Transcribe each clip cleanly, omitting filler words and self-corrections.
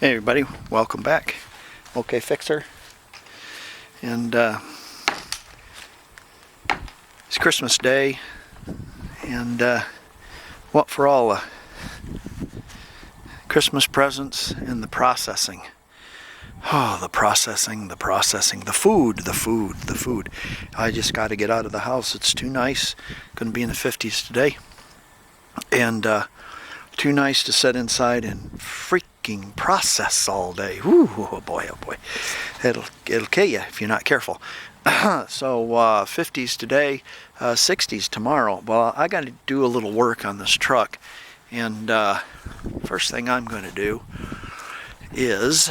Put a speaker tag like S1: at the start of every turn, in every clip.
S1: Hey everybody, welcome back. OK Fixer. And it's Christmas Day, and what for all the Christmas presents and the processing. Oh, the processing, the food. I just got to get out of the house. It's too nice. Going to be in the 50s today. And too nice to sit inside and freaking process all day. Ooh, oh boy. It'll kill you if you're not careful. So 50s today, 60s tomorrow. Well, I got to do a little work on this truck. And first thing I'm going to do is,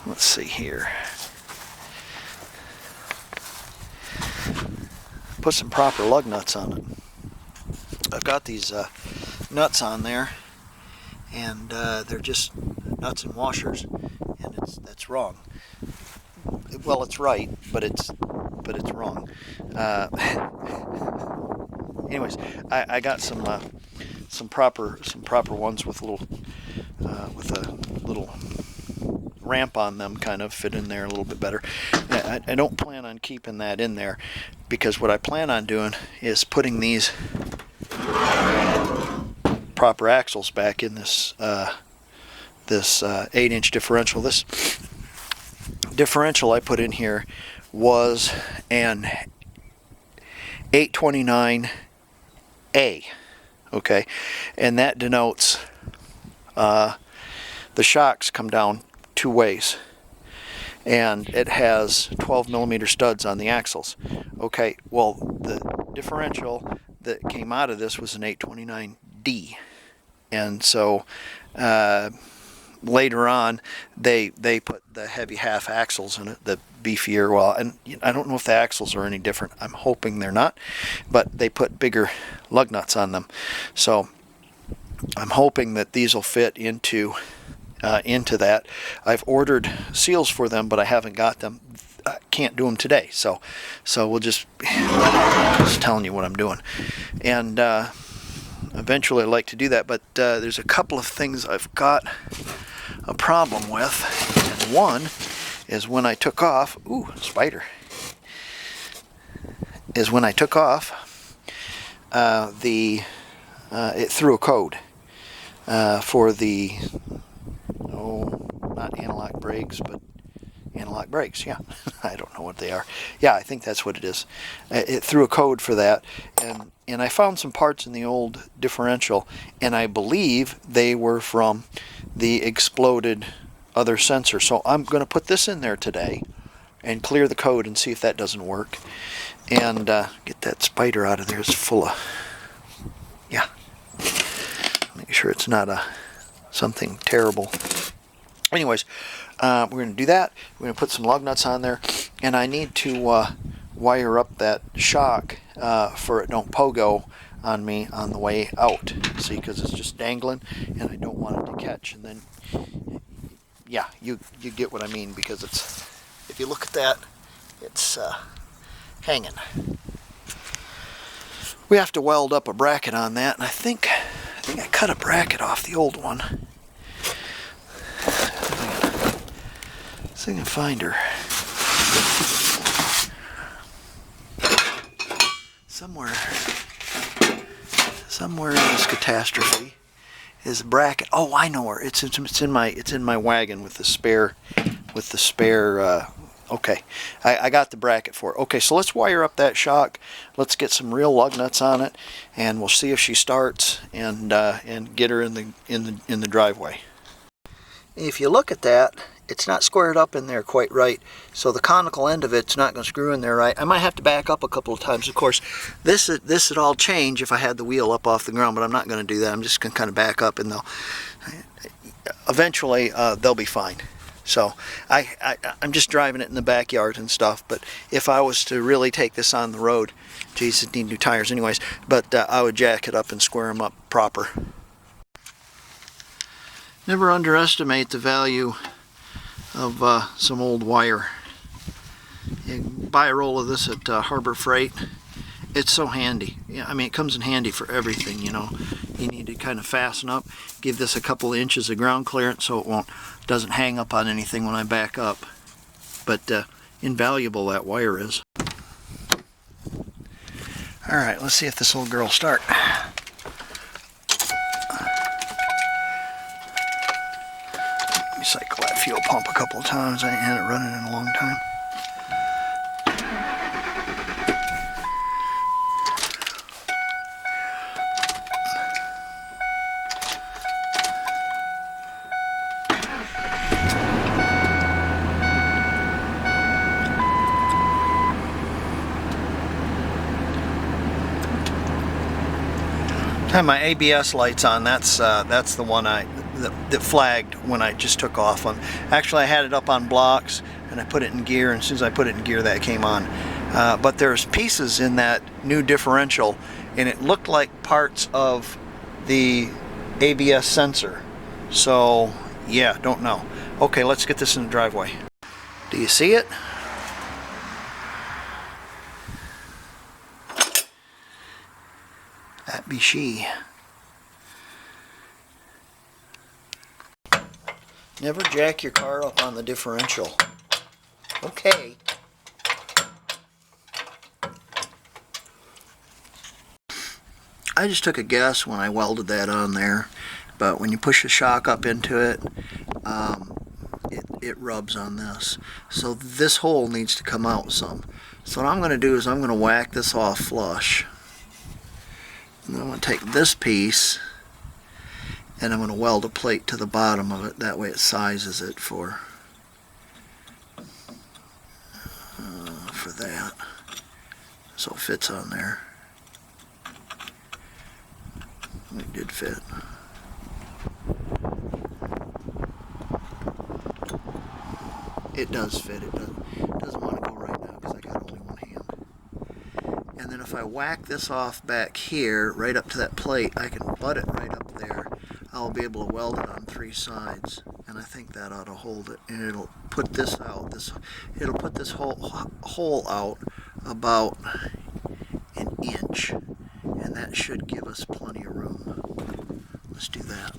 S1: let's see here, put some proper lug nuts on it. I've got these nuts on there, and they're just nuts and washers, and that's wrong. Well, it's right, but it's wrong. Anyways, I got some proper ones with a little ramp on them, kind of fit in there a little bit better. I don't plan on keeping that in there, because what I plan on doing is putting these proper axles back in this 8-inch differential. This differential I put in here was an 829A, okay, and that denotes the shocks come down two ways, and it has 12mm studs on the axles. Okay, well, the differential that came out of this was an 829D, and so later on they put the heavy half axles in it, the beefier. Well, and I don't know if the axles are any different. I'm hoping they're not, but they put bigger lug nuts on them, so I'm hoping that these will fit into that. I've ordered seals for them, but I haven't got them. I can't do them today, so we'll just telling you what I'm doing, and eventually I'd like to do that, but there's a couple of things I've got a problem with, and one is when I took off, is when I took off, it threw a code for the, not analog brakes, but analog brakes, yeah. I don't know what they are. Yeah, I think that's what it is. It threw a code for that, and I found some parts in the old differential, and I believe they were from the exploded other sensor. So I'm going to put this in there today and clear the code and see if that doesn't work, and get that spider out of there. It's full of, yeah. Make sure it's not something terrible. Anyways, we're going to do that. We're going to put some lug nuts on there, and I need to wire up that shock for it don't pogo on me on the way out. See, because it's just dangling, and I don't want it to catch. And then, yeah, you get what I mean, because it's, if you look at that, it's hanging. We have to weld up a bracket on that, and I think I cut a bracket off the old one. See if I can find her. Somewhere in this catastrophe is a bracket. Oh, I know her. It's in my wagon with the spare. Okay, I got the bracket for it. Okay, so let's wire up that shock. Let's get some real lug nuts on it, and we'll see if she starts, and get her in the driveway. If you look at that, it's not squared up in there quite right, so the conical end of it's not going to screw in there right. I might have to back up a couple of times. Of course, this would all change if I had the wheel up off the ground, but I'm not going to do that. I'm just going to kind of back up, and eventually they'll be fine. So I'm just driving it in the backyard and stuff, but if I was to really take this on the road, geez, it'd need new tires anyways, but I would jack it up and square them up proper. Never underestimate the value of some old wire. You buy a roll of this at Harbor Freight, It's so handy. Yeah, I mean, it comes in handy for everything, you know. You need to kind of fasten up, give this a couple of inches of ground clearance so it doesn't hang up on anything when I back up. But invaluable that wire is. All right, let's see if this little girl will start. Let me cycle that fuel pump a couple of times. I ain't had it running in a long time. I have my ABS lights on. That's the one that flagged when I just took off. Actually, I had it up on blocks and I put it in gear, and as soon as I put it in gear, that came on. But there's pieces in that new differential, and it looked like parts of the ABS sensor. So yeah, don't know. Okay, let's get this in the driveway. Do you see it? That be she. Never jack your car up on the differential. Okay. I just took a guess when I welded that on there, but when you push the shock up into it, it rubs on this. So this hole needs to come out some. So what I'm going to do is I'm going to whack this off flush. And then I'm going to take this piece and I'm going to weld a plate to the bottom of it. That way it sizes it for that. So it fits on there. It did fit. It does fit. It doesn't want to go right now because I got only one hand. And then if I whack this off back here, right up to that plate, I can butt it right up there. I'll be able to weld it on 3 sides, and I think that ought to hold it. And it'll put this out. It'll put this hole out about an inch, and that should give us plenty of room. Let's do that.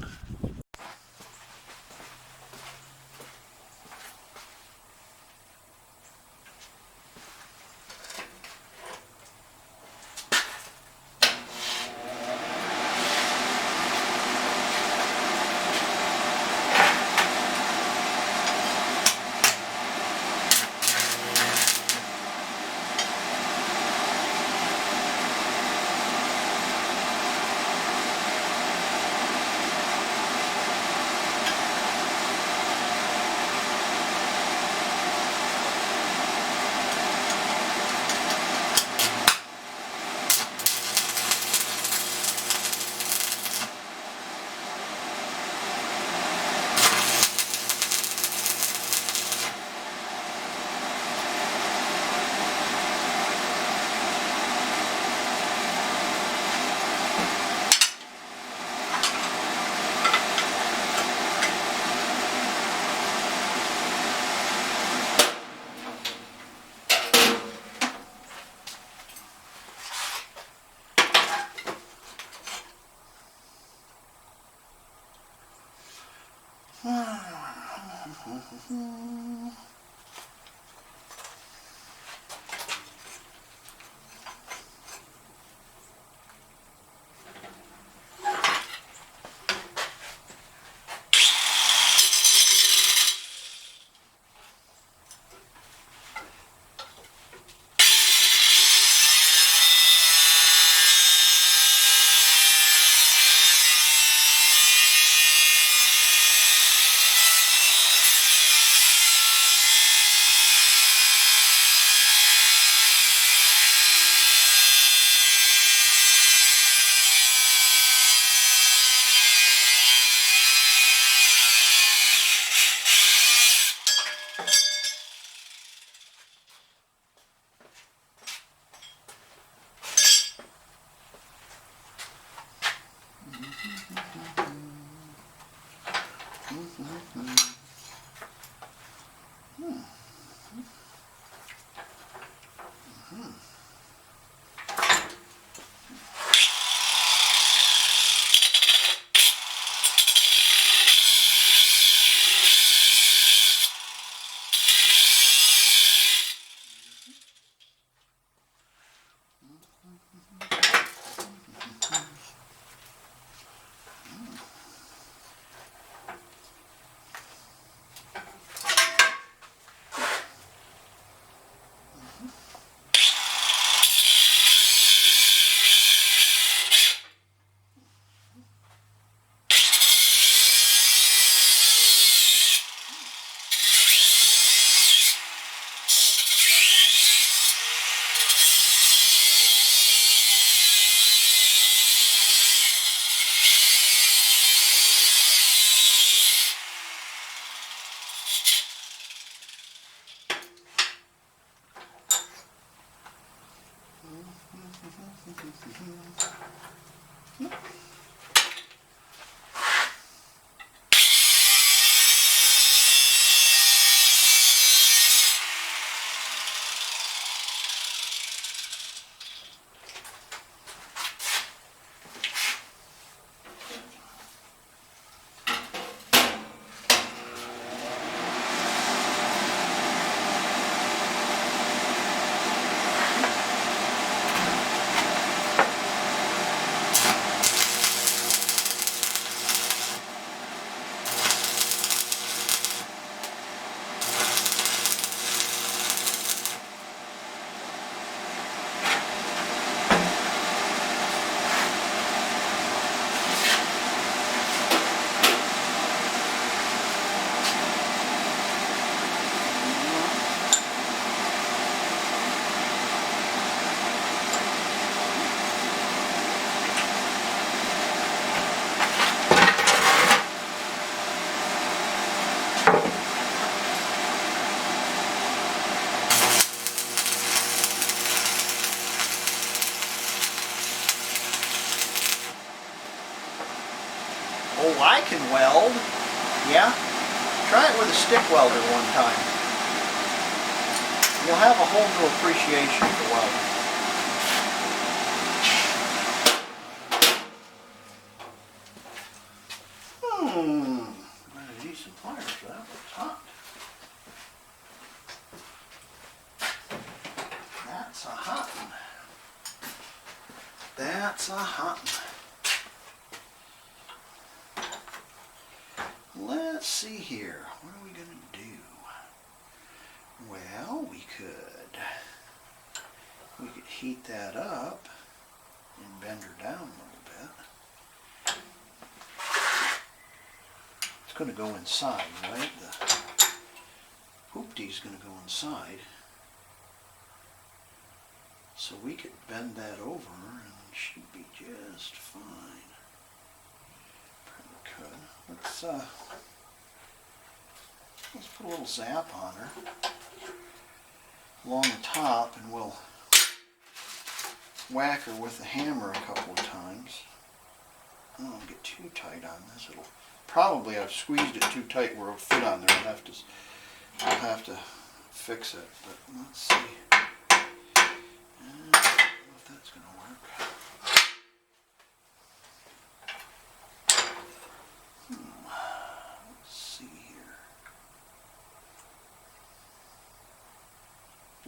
S1: I can weld. Yeah? Try it with a stick welder one time. You'll have a whole new appreciation for welding. I'm gonna need some pliers. That looks hot. That's a hot one. That's a hot one. Let's see here. What are we gonna do? Well, we could heat that up and bend her down a little bit. It's going to go inside, right? The hoopty's going to go inside. So we could bend that over and she'd be just fine. Probably could. Let's put a little zap on her along the top, and we'll whack her with the hammer a couple of times. I don't want to get too tight on this. It'll probably, I've squeezed it too tight where it'll fit on there. I'll have to fix it. But let's see. I don't know if that's going to work. Let's see here.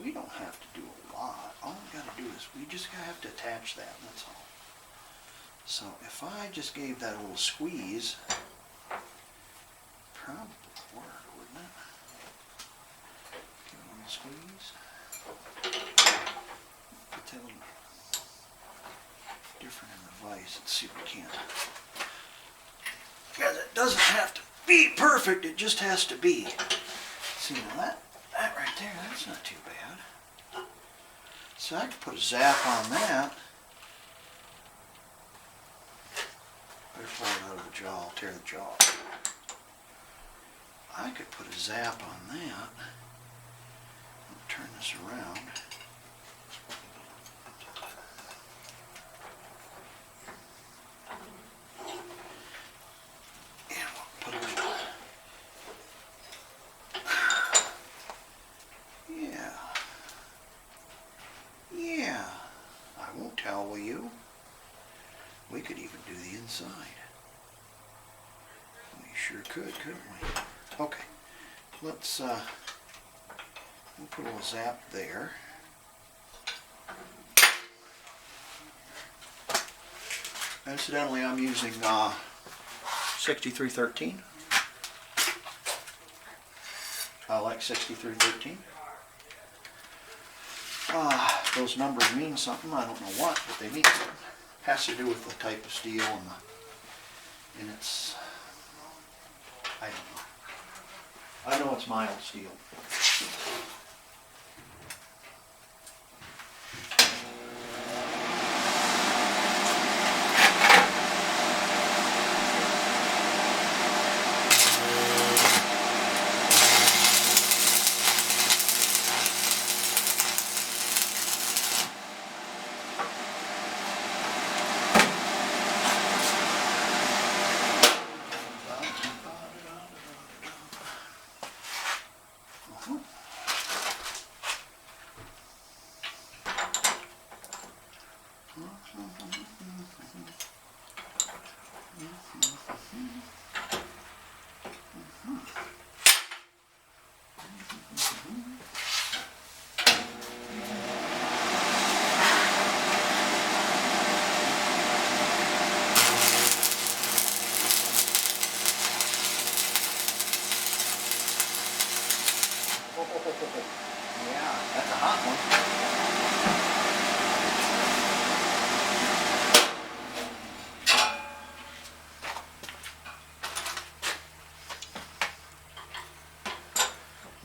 S1: We don't have to do a lot. All we got to do is we just have to attach that. That's all. So if I just gave that a little squeeze, probably work, wouldn't it? Give it a little squeeze. Put that a little different in the vise and see if we can. Because it doesn't have to be perfect, it just has to be. See, now that right there, that's not too bad. So I could put a zap on that. Better pull it out of the jaw, tear the jaw. I could put a zap on that. Turn this around. And we'll put a little. Yeah. I won't tell, will you? We could even do the inside. We sure could, couldn't we? Okay, let's, we'll put a little zap there. Incidentally, I'm using 6313. I like 6313. Those numbers mean something. I don't know what, but they mean something. Has to do with the type of steel and it's, I don't know. I know it's mild steel. Yeah, that's a hot one.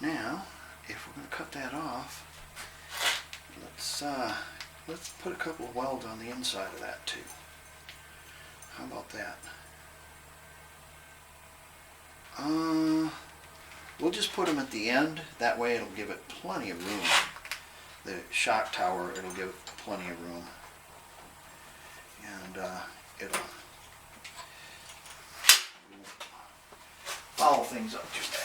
S1: Now, if we're going to cut that off, let's put a couple of welds on the inside of that too. How about that? We'll just put them at the end. That way it'll give it plenty of room. The shock tower, it'll give it plenty of room. And it'll things up too bad.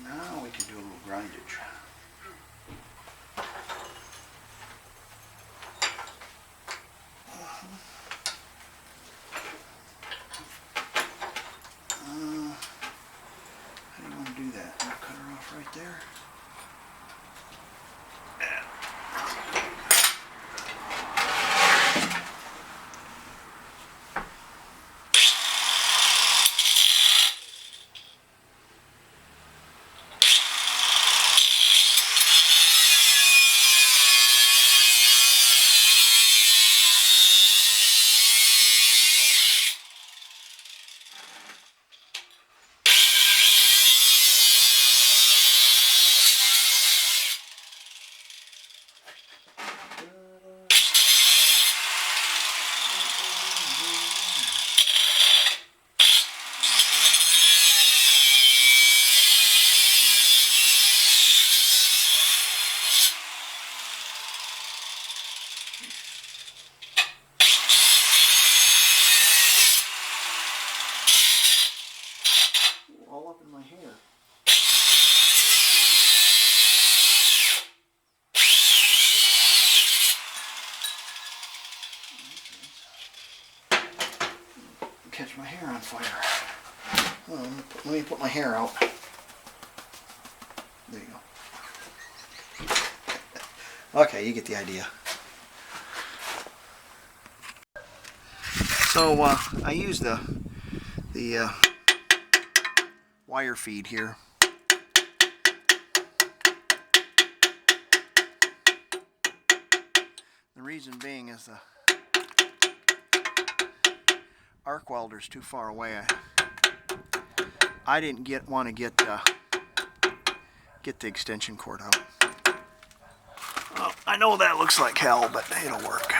S1: Now we can do a little grindage. How do you want to do that? I'll cut her off right there. All up in my hair. Catch my hair on fire. Let me put my hair out. There you go. Okay, you get the idea. So I use the wire feed here. The reason being is the arc welder's too far away. I didn't want to get the extension cord out. Well, I know that looks like hell, but it'll work.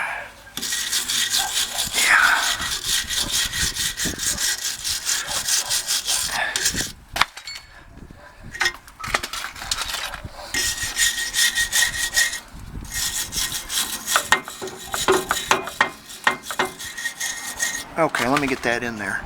S1: Yeah. Okay, let me get that in there.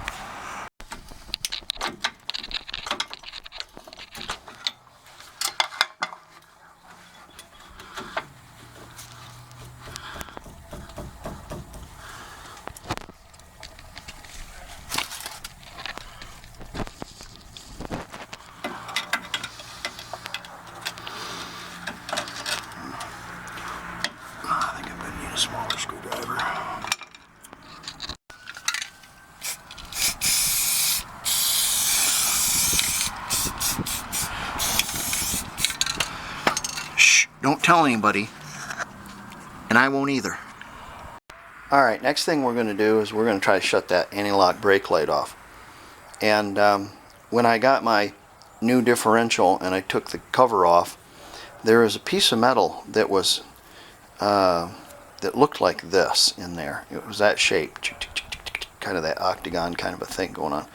S1: I think I'm going to need a smaller screwdriver. Don't tell anybody, and I won't either. Alright, next thing we're going to do is we're going to try to shut that anti-lock brake light off. And when I got my new differential and I took the cover off, there was a piece of metal that was that looked like this in there. It was that shape, kind of that octagon kind of a thing going on.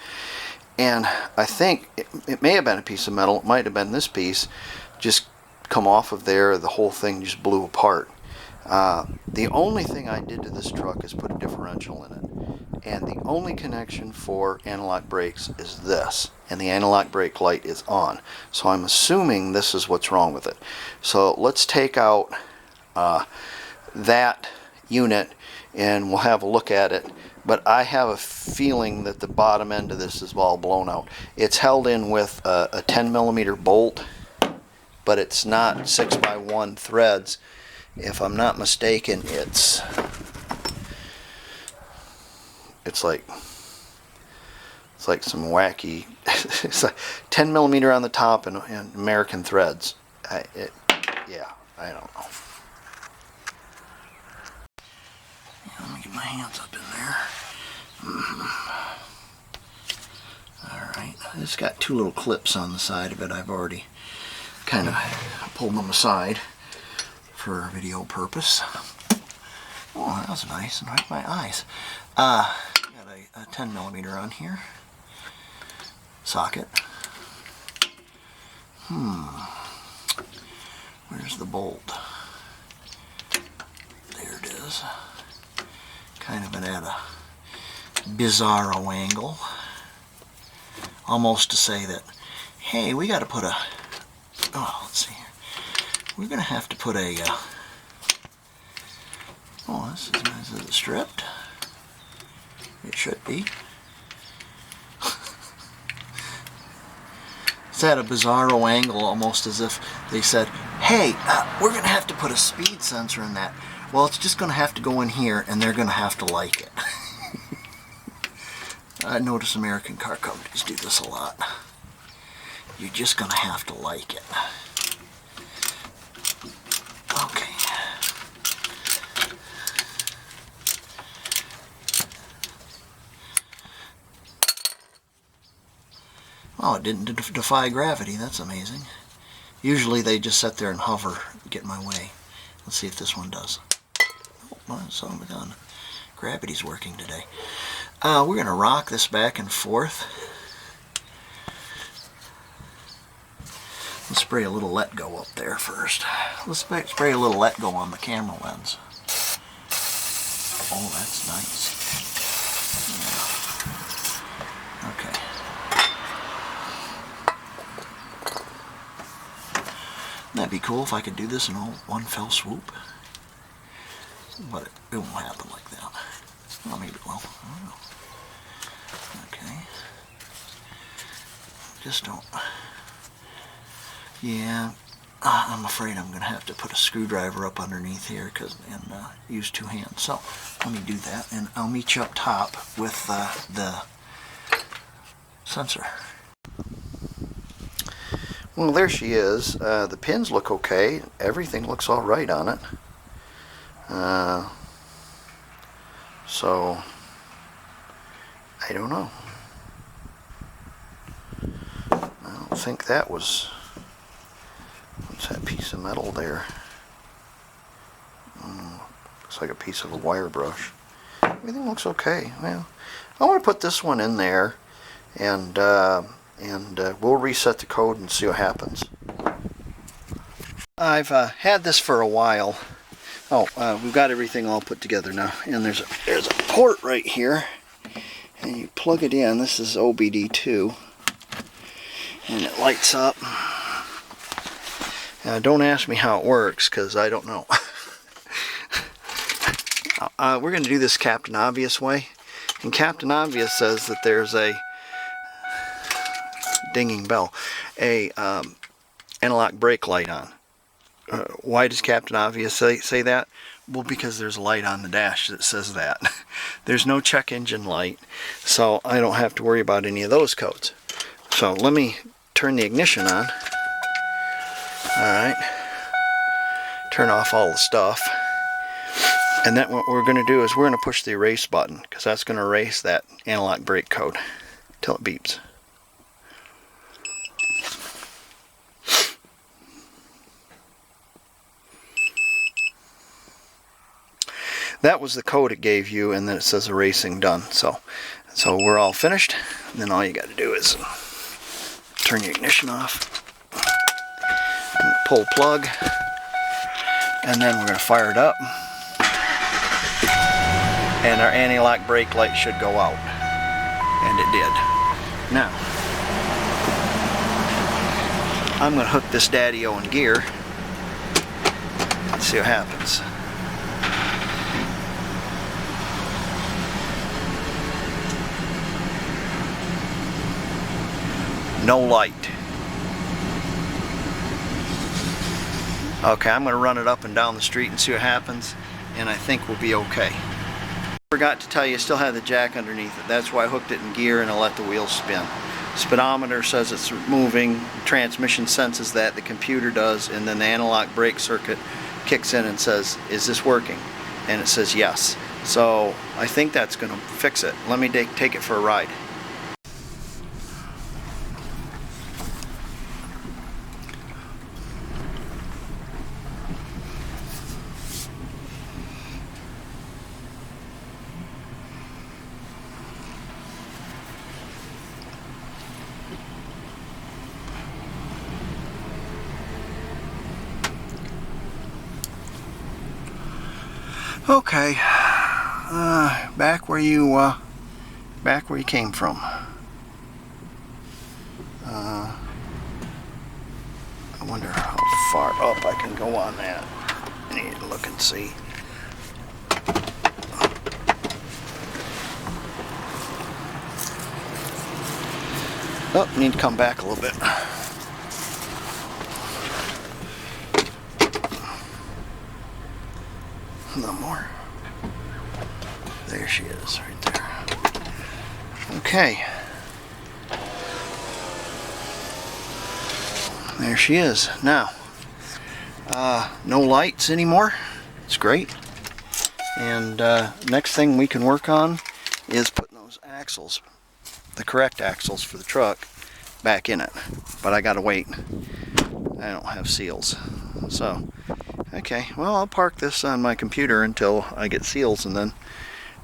S1: And I think it may have been a piece of metal, it might have been this piece, just come off of there, the whole thing just blew apart. The only thing I did to this truck is put a differential in it, and the only connection for anti-lock brakes is this, and the anti-lock brake light is on, so I'm assuming this is what's wrong with it. So let's take out that unit and we'll have a look at it, but I have a feeling that the bottom end of this is all blown out. It's held in with a 10mm bolt, but it's not 6x1 threads. If I'm not mistaken, it's like some wacky. It's like 10mm on the top and American threads. Yeah, I don't know. Let me get my hands up in there. Alright, it's got two little clips on the side of it. I've already kind of pulled them aside for video purpose. Oh, that was nice and right in my eyes. Got a 10mm on here. Socket. Where's the bolt? There it is. Kind of at a bizarro angle. Almost to say that, hey, we got to put a, oh, let's see here. We're going to have to put a, oh, this is it stripped? It should be. It's at a bizarro angle, almost as if they said, hey, we're going to have to put a speed sensor in that. Well, it's just going to have to go in here, and they're going to have to like it. I notice American car companies do this a lot. You're just going to have to like it. Okay. Oh, it didn't defy gravity. That's amazing. Usually they just sit there and hover, get in my way. Let's see if this one does. Oh, son of a gun. Gravity's working today. We're going to rock this back and forth. Let's spray a little Let Go up there first. Let's spray a little Let Go on the camera lens. Oh, that's nice. Yeah. Okay. That'd be cool if I could do this in all one fell swoop. But it won't happen like that. Well, maybe it will. I don't know. Okay. Just don't. Yeah. I'm afraid I'm going to have to put a screwdriver up underneath here and use two hands. So let me do that, and I'll meet you up top with the sensor. Well, there she is. The pins look okay. Everything looks all right on it. So, I don't know. I don't think that was... What's that piece of metal there? Looks like a piece of a wire brush. Everything looks okay. Well, I want to put this one in there, and we'll reset the code and see what happens. I've had this for a while. Oh, we've got everything all put together now, and there's a port right here, and you plug it in. This is OBD2, and it lights up. Don't ask me how it works, because I don't know. We're going to do this Captain Obvious way, and Captain Obvious says that there's a dinging bell, a anti-lock brake light on. Why does Captain Obvious say that? Well, because there's a light on the dash that says that. There's no check engine light, so I don't have to worry about any of those codes. So let me turn the ignition on. Alright. Turn off all the stuff. And then what we're going to do is we're going to push the erase button, because that's going to erase that anti-lock brake code till it beeps. That was the code it gave you, and then it says erasing done. So we're all finished. And then all you got to do is turn your ignition off, pull plug, and then we're going to fire it up, and our anti-lock brake light should go out, and it did. Now I'm going to hook this daddy-o in gear and see what happens. No light. Okay, I'm going to run it up and down the street and see what happens, and I think we'll be okay. Forgot to tell you, I still have the jack underneath it. That's why I hooked it in gear and I let the wheels spin. Speedometer says it's moving, transmission senses that, the computer does, and then the anti-lock brake circuit kicks in and says, is this working? And it says yes. So I think that's going to fix it. Let me take it for a ride. Okay, back where you came from. I wonder how far up I can go on that. I need to look and see. Oh, need to come back a little bit. No more. There she is, right there. Okay. There she is. Now, no lights anymore. It's great. And next thing we can work on is putting those axles, the correct axles for the truck, back in it. But I gotta wait. I don't have seals. So, okay, well, I'll park this on my computer until I get seals, and then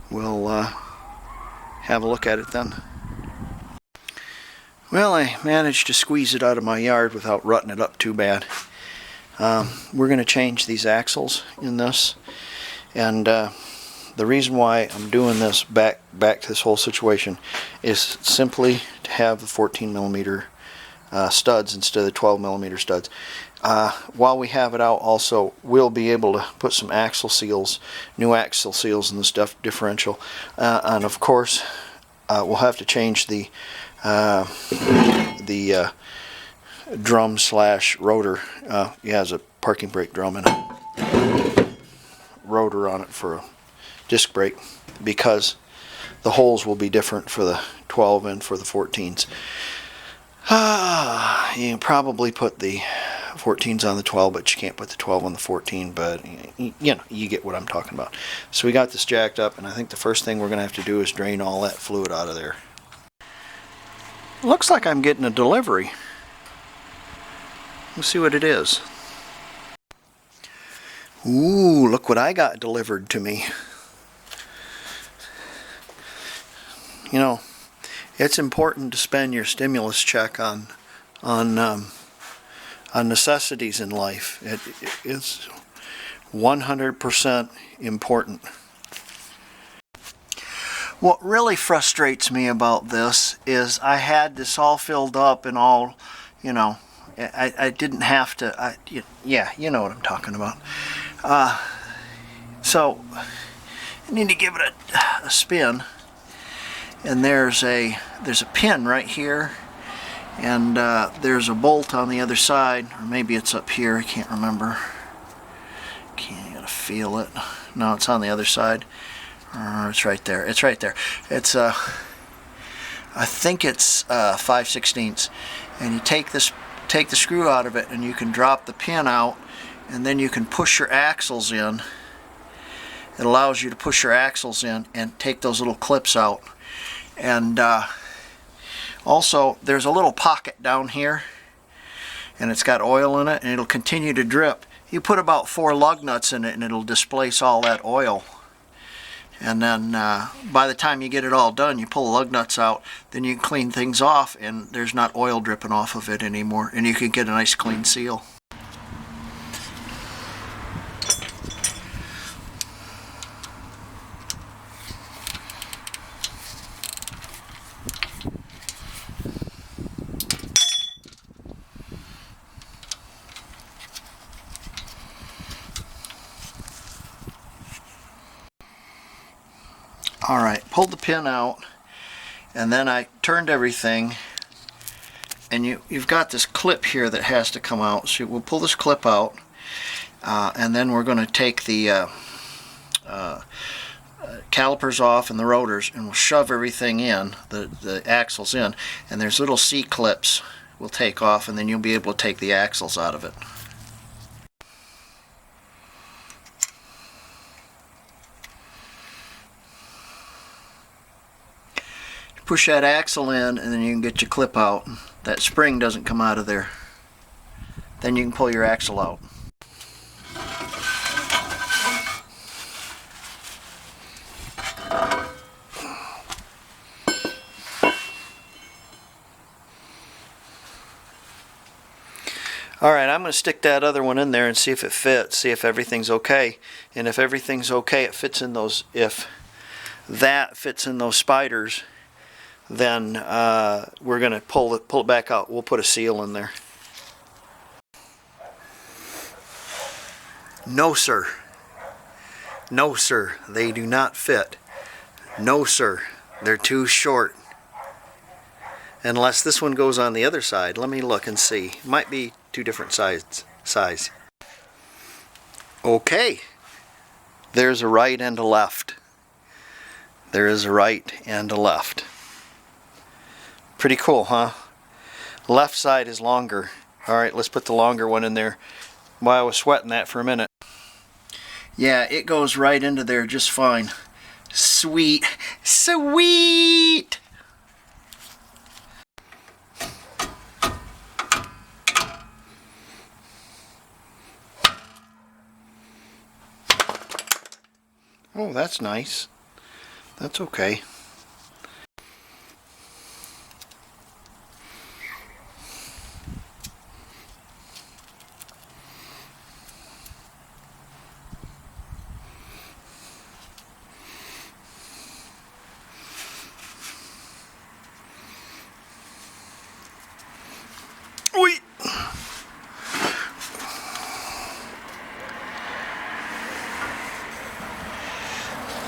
S1: we'll have a look at it then. Well, I managed to squeeze it out of my yard without rutting it up too bad. We're going to change these axles in this, and the reason why I'm doing this back to this whole situation is simply to have the 14 millimeter studs instead of the 12 millimeter studs. While we have it out, also we'll be able to put some axle seals, new axle seals in the differential, and of course we'll have to change the drum slash rotor. It has a parking brake drum and a rotor on it for a disc brake, because the holes will be different for the 12 and for the 14s. You can probably put the 14s on the 12, but you can't put the 12 on the 14, but you know, you get what I'm talking about. So we got this jacked up, and I think the first thing we're going to have to do is drain all that fluid out of there. Looks like I'm getting a delivery. Let's see what it is. Ooh, look what I got delivered to me. You know, it's important to spend your stimulus check on necessities in life. It's 100% important. What really frustrates me about this is I had this all filled up and all, you know, I didn't have to, yeah, you know what I'm talking about. So I need to give it a spin, and there's a pin right here, and there's a bolt on the other side, or maybe it's up here, I can't remember. I gotta feel it. No, it's on the other side. It's right there. It's right there. It's I think it's 5/16, and you take the screw out of it, and you can drop the pin out, and then you can push your axles in. It allows you to push your axles in and take those little clips out. And also, there's a little pocket down here, and it's got oil in it, and it'll continue to drip. You put about 4 lug nuts in it, and it'll displace all that oil. And then by the time you get it all done, you pull the lug nuts out, then you can clean things off, and there's not oil dripping off of it anymore, and you can get a nice clean seal. Alright, pulled the pin out, and then I turned everything, and you've got this clip here that has to come out. So we'll pull this clip out, and then we're going to take the calipers off and the rotors, and we'll shove everything in, the axles in, and there's little C-clips we'll take off, and then you'll be able to take the axles out of it. push that axle in, and then you can get your clip out. That spring doesn't come out of there. Then you can pull your axle out. Alright, I'm going to stick that other one in there and see if it fits, see if everything's okay. And if everything's okay, it fits in those, if that fits in those spiders, then we're going to pull it back out. We'll put a seal in there. No sir. No sir, they do not fit. No sir, they're too short. Unless this one goes on the other side. Let me look and see. Might be two different size. Okay. There's a right and a left. There is a right and a left. Pretty cool, huh? Left side is longer. Alright, let's put the longer one in there. While I was sweating that for a minute. Yeah, it goes right into there just fine. Sweet. Sweet! Oh, that's nice. That's okay. Wait.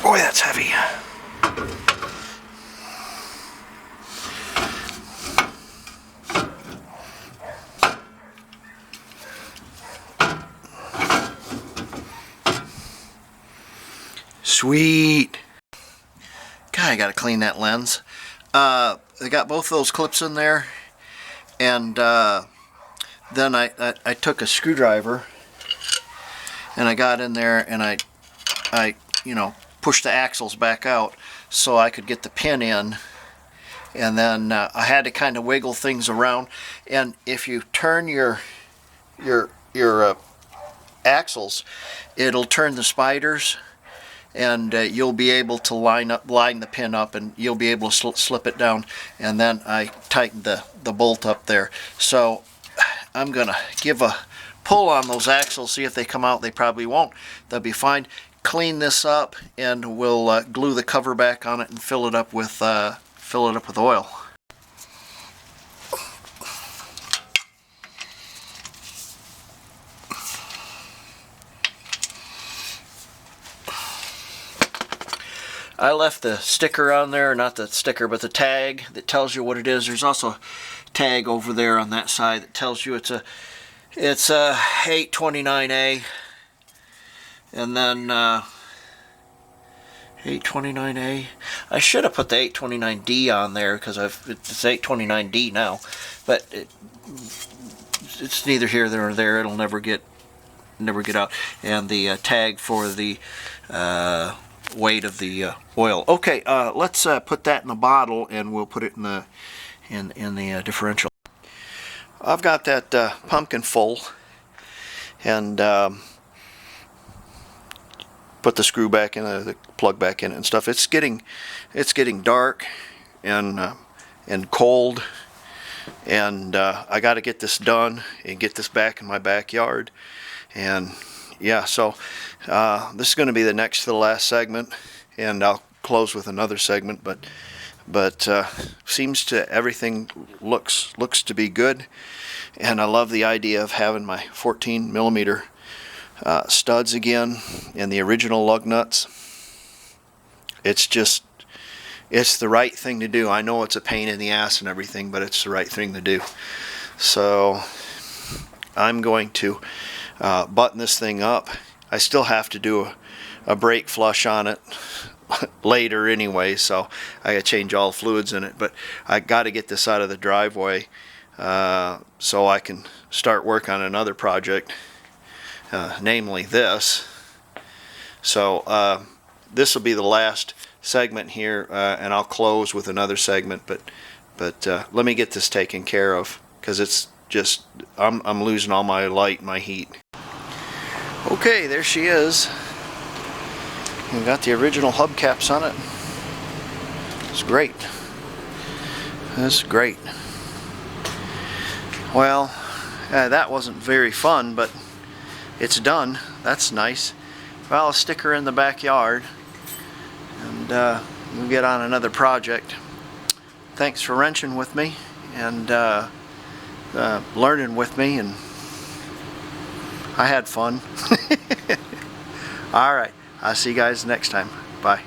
S1: Boy, that's heavy. Sweet. God, I gotta clean that lens. I got both of those clips in there, and then I took a screwdriver and I got in there and I you know, pushed the axles back out so I could get the pin in, and then I had to kind of wiggle things around. And if you turn your axles, it'll turn the spiders, and you'll be able to line the pin up, and you'll be able to slip it down. And then I tightened the bolt up there. So I'm gonna give a pull on those axles, see if they come out. They probably won't. They'll be fine. Clean this up, and we'll glue the cover back on it and fill it up with oil. I left the sticker on there, not the sticker, but the tag that tells you what it is. There's also a tag over there on that side that tells you it's a 829A. And then 829A. I should have put the 829D on there because it's 829D now, but it's neither here nor there. It'll never get out. And the tag for the weight of the oil. Okay, let's put that in the bottle, and we'll put it in the differential. I've got that pumpkin full, and put the screw back in, the plug back in it and stuff. It's getting dark and cold, and I got to get this done and get this back in my backyard. And yeah, so this is going to be the next to the last segment, and I'll close with another segment. But seems to everything looks to be good, and I love the idea of having my 14mm studs again and the original lug nuts. It's the right thing to do. I know it's a pain in the ass and everything, but it's the right thing to do. So I'm going to button this thing up. I still have to do a brake flush on it later anyway, so I gotta change all the fluids in it, but I got to get this out of the driveway so I can start work on another project, namely this. So this will be the last segment here, and I'll close with another segment. But let me get this taken care of, because it's just I'm losing all my light, my heat. Okay, there she is. We've got the original hubcaps on it. It's great. That's great. Well, that wasn't very fun, but it's done. That's nice. Well, I'll stick her in the backyard, and we'll get on another project. Thanks for wrenching with me and learning with me, and I had fun. All right, I'll see you guys next time. Bye.